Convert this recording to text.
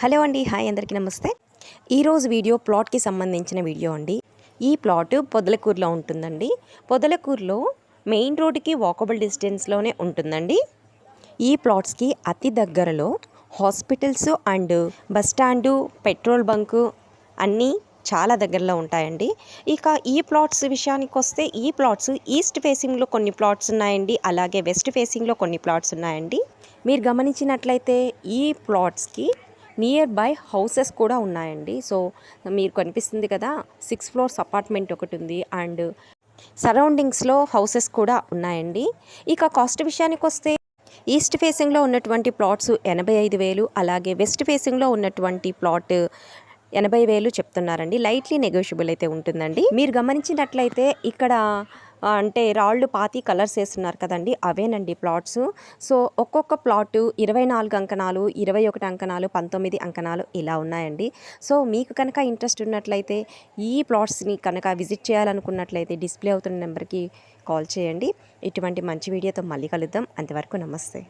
Hello అండి, hi అందరికీ నమస్తే. ఈరోజు వీడియో ప్లాట్కి సంబంధించిన వీడియో అండి. ఈ ప్లాట్ పొదలకూరులో ఉంటుందండి. పొదలకూరులో మెయిన్ రోడ్డుకి వాకబుల్ డిస్టెన్స్లోనే ఉంటుందండి. ఈ ప్లాట్స్కి అతి దగ్గరలో hospitals and bus stand, petrol bunk అన్నీ చాలా దగ్గరలో ఉంటాయండి. ఇక ఈ ప్లాట్స్ విషయానికి వస్తే ఈ ప్లాట్స్ ఈస్ట్ ఫేసింగ్లో కొన్ని ప్లాట్స్ ఉన్నాయండి, అలాగే వెస్ట్ ఫేసింగ్లో కొన్ని ప్లాట్స్ ఉన్నాయండి. మీరు గమనించినట్లయితే ఈ ప్లాట్స్కి నియర్ బై హౌసెస్ కూడా ఉన్నాయండి. సో మీరు కనిపిస్తుంది కదా, 6 ఫ్లోర్స్ అపార్ట్మెంట్ ఒకటి ఉంది అండ్ సరౌండింగ్స్లో హౌసెస్ కూడా ఉన్నాయండి. ఇక కాస్ట్ విషయానికి వస్తే ఈస్ట్ ఫేసింగ్లో ఉన్నటువంటి ప్లాట్స్ 85,000, అలాగే వెస్ట్ ఫేసింగ్లో ఉన్నటువంటి ప్లాట్ 80,000 చెప్తున్నారండి. లైట్లీ నెగోషియబుల్ అయితే ఉంటుందండి. మీరు గమనించినట్లయితే ఇక్కడ అంటే రాళ్ళు పాతి కలర్స్ వేస్తున్నారు కదండి, అవేనండి ప్లాట్స్. సో ఒక్కొక్క ప్లాట్ 24 అంకణాలు, 21 అంకణాలు, 19 అంకణాలు ఇలా ఉన్నాయండి. సో మీకు కనుక ఇంట్రెస్ట్ ఉన్నట్లయితే ఈ ప్లాట్స్ని కనుక విజిట్ చేయాలనుకున్నట్లయితే డిస్ప్లే అవుతున్న నెంబర్కి కాల్ చేయండి. ఇటువంటి మంచి వీడియోతో మళ్ళీ కలుద్దాం. అంతవరకు నమస్తే.